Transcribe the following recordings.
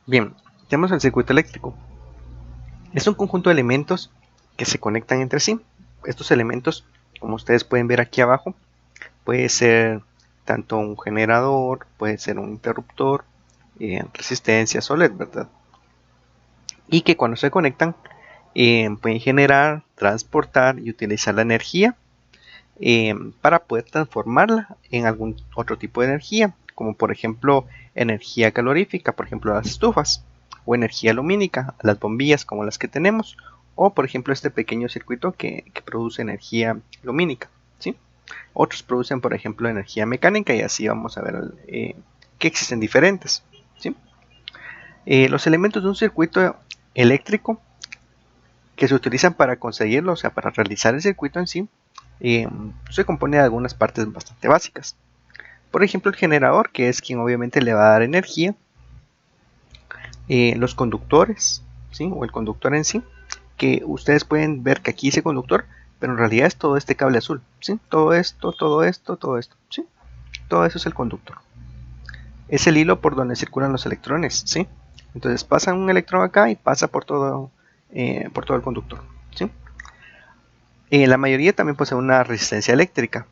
Bien, tenemos el circuito eléctrico. Es un conjunto de elementos que se conectan entre sí. Estos elementos, como ustedes pueden ver aquí abajo, puede ser tanto un generador, puede ser un interruptor, resistencias o LED, ¿verdad? Y que cuando se conectan pueden generar, transportar y utilizar la energía para poder transformarla en algún otro tipo de energía, como por ejemplo energía calorífica, por ejemplo las estufas, o energía lumínica, las bombillas como las que tenemos, o por ejemplo este pequeño circuito que produce energía lumínica, ¿sí? Otros producen por ejemplo energía mecánica y así vamos a ver que existen diferentes, ¿sí? Los elementos de un circuito eléctrico que se utilizan para conseguirlo, o sea, para realizar el circuito en sí, se compone de algunas partes bastante básicas. Por ejemplo, el generador, que es quien obviamente le va a dar energía, los conductores, ¿sí? O el conductor en sí, que ustedes pueden ver que aquí dice conductor, pero en realidad es todo este cable azul, ¿sí? Todo esto, todo esto, todo esto, ¿sí? Todo eso es el conductor. Es el hilo por donde circulan los electrones, ¿sí? Entonces pasa un electrón acá y pasa por todo el conductor, ¿sí? La mayoría también posee una resistencia eléctrica,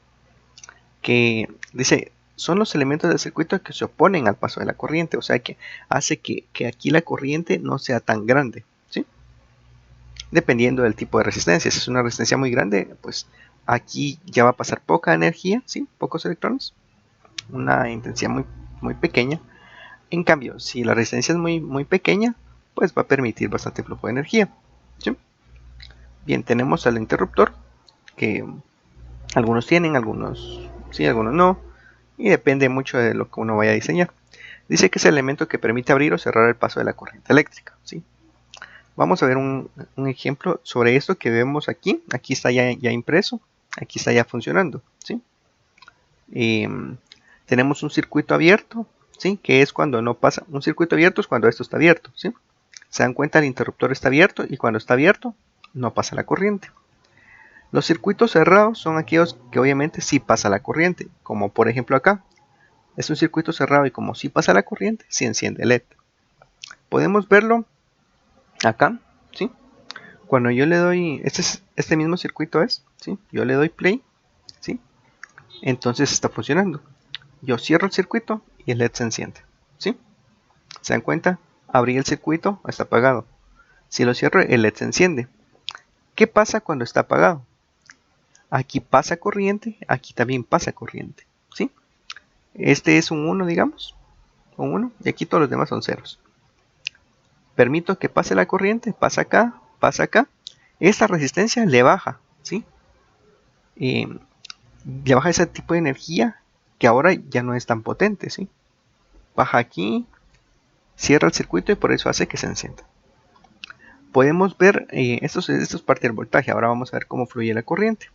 que dice, son los elementos del circuito que se oponen al paso de la corriente, o sea que hace que aquí la corriente no sea tan grande, ¿sí? Dependiendo del tipo de resistencia. Si es una resistencia muy grande, pues aquí ya va a pasar poca energía, ¿sí? Pocos electrones, una intensidad muy pequeña. En cambio, si la resistencia es muy pequeña, pues va a permitir bastante flujo de energía, ¿sí? Bien, tenemos al interruptor, que algunos tienen, algunos sí, algunos no, y depende mucho de lo que uno vaya a diseñar. Dice que es el elemento que permite abrir o cerrar el paso de la corriente eléctrica, ¿sí? Vamos a ver un ejemplo sobre esto que vemos aquí. Aquí está ya impreso, aquí está ya funcionando, ¿sí? Tenemos un circuito abierto, ¿sí? Que es cuando no pasa. Un circuito abierto es cuando esto está abierto, ¿sí? Se dan cuenta, el interruptor está abierto y cuando está abierto no pasa la corriente. Los circuitos cerrados son aquellos que obviamente sí pasa la corriente, como por ejemplo acá. Es un circuito cerrado y como sí pasa la corriente, sí enciende LED. Podemos verlo acá, ¿sí? Cuando yo le doy, este mismo circuito es, ¿sí? Yo le doy play, ¿sí? Entonces está funcionando. Yo cierro el circuito y el LED se enciende, ¿sí? ¿Se dan cuenta? Abrí el circuito, está apagado. Si lo cierro, el LED se enciende. ¿Qué pasa cuando está apagado? Aquí pasa corriente, aquí también pasa corriente, ¿sí? Este es un 1, digamos, un 1, y aquí todos los demás son ceros. Permito que pase la corriente, pasa acá. Esta resistencia le baja, ¿sí? Le baja ese tipo de energía que ahora ya no es tan potente, ¿sí? Baja aquí, cierra el circuito y por eso hace que se encienda. Podemos ver, esto es parte del voltaje, ahora vamos a ver cómo fluye la corriente.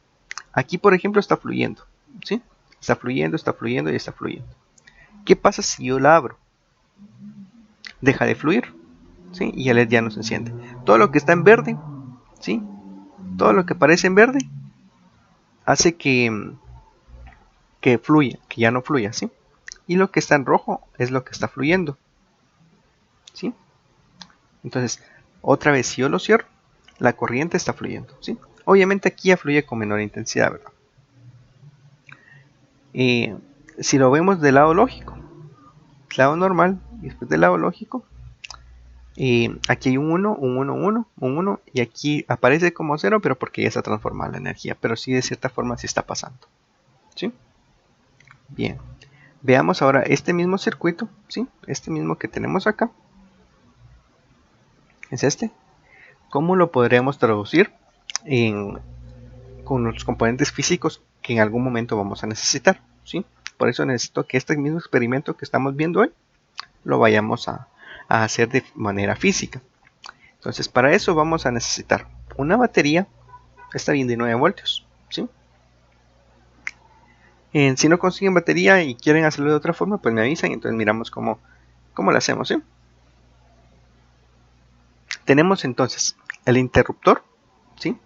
Aquí, por ejemplo, está fluyendo, ¿sí? Está fluyendo y está fluyendo. ¿Qué pasa si yo la abro? Deja de fluir, ¿sí? Y el LED ya no se enciende. Todo lo que está en verde, ¿sí? Todo lo que aparece en verde hace que fluya, que ya no fluya, ¿sí? Y lo que está en rojo es lo que está fluyendo, ¿sí? Entonces, otra vez, si yo lo cierro, la corriente está fluyendo, ¿sí? Obviamente aquí ya fluye con menor intensidad, ¿verdad? Si lo vemos del lado lógico, lado normal, y después del lado lógico, aquí hay un 1, un 1, 1, un 1, y aquí aparece como 0, pero porque ya está transformada la energía, pero sí de cierta forma sí está pasando, ¿sí? Bien, veamos ahora este mismo circuito, ¿sí? Este mismo que tenemos acá, es este. ¿Cómo lo podremos traducir en, con los componentes físicos que en algún momento vamos a necesitar, ¿sí? Por eso necesito que este mismo experimento que estamos viendo hoy lo vayamos a hacer de manera física. Entonces, para eso vamos a necesitar una batería, está bien de 9 voltios, ¿sí? Si no consiguen batería y quieren hacerlo de otra forma, pues me avisan y entonces miramos cómo lo hacemos, ¿sí? Tenemos entonces el interruptor, ¿sí?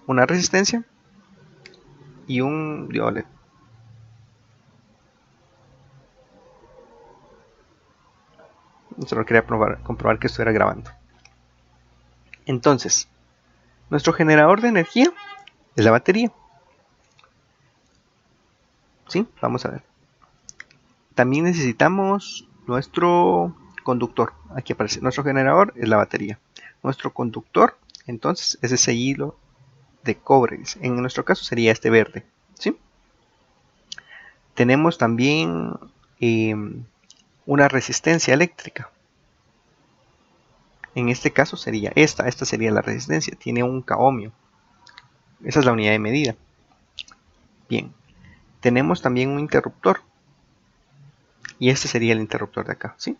Una resistencia y un diodo LED. Solo quería comprobar que estuviera grabando. Entonces, nuestro generador de energía es la batería. ¿Sí? Vamos a ver. También necesitamos nuestro conductor. Aquí aparece. Nuestro generador es la batería. Nuestro conductor, entonces, es ese hilo de cobre. En nuestro caso sería este verde. ¿Sí? Tenemos también una resistencia eléctrica. En este caso sería esta sería la resistencia, tiene un k ohmio. Esa es la unidad de medida. Bien, tenemos también un interruptor. Y este sería el interruptor de acá, ¿sí?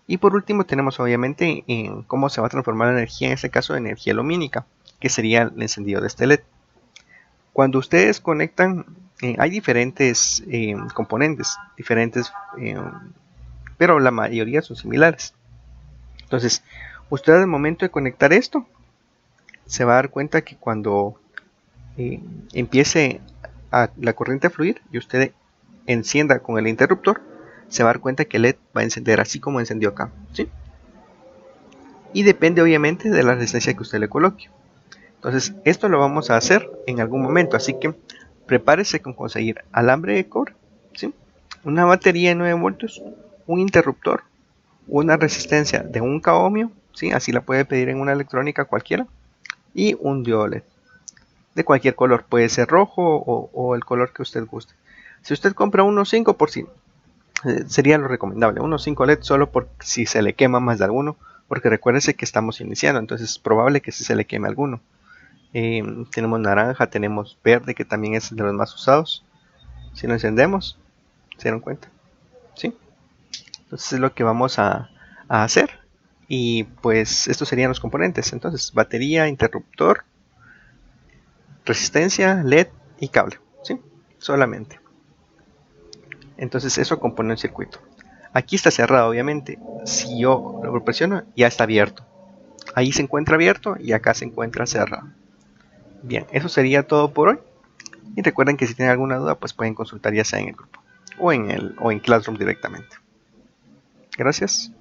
Y por último tenemos obviamente cómo se va a transformar la energía, en este caso energía lumínica, que sería el encendido de este LED. Cuando ustedes conectan, hay diferentes componentes, diferentes, pero la mayoría son similares. Entonces, usted al momento de conectar esto, se va a dar cuenta que cuando empiece la corriente a fluir y usted encienda con el interruptor, se va a dar cuenta que el LED va a encender así como encendió acá, ¿sí? Y depende obviamente de la resistencia que usted le coloque. Entonces, esto lo vamos a hacer en algún momento, así que prepárese con conseguir alambre de cobre, ¿sí? Una batería de 9 voltios, un interruptor, una resistencia de 1 k ohmio, ¿sí? Así la puede pedir en una electrónica cualquiera, y un diodo LED de cualquier color, puede ser rojo o el color que usted guste. Si usted compra unos 5 por sí, sería lo recomendable, unos 5 LED solo por si se le quema más de alguno, porque recuérdese que estamos iniciando, entonces es probable que si se le queme alguno. Tenemos naranja, tenemos verde, que también es de los más usados. Si lo encendemos, ¿se dieron cuenta? ¿Sí? Entonces es lo que vamos a hacer. Y pues estos serían los componentes. Entonces, batería, interruptor, resistencia, LED y cable. ¿Sí? Solamente. Entonces eso compone un circuito. Aquí está cerrado, obviamente. Si yo lo presiono, ya está abierto. Ahí se encuentra abierto y acá se encuentra cerrado. Bien, eso sería todo por hoy. Y recuerden que si tienen alguna duda, pues pueden consultar ya sea en el grupo o en Classroom directamente. Gracias.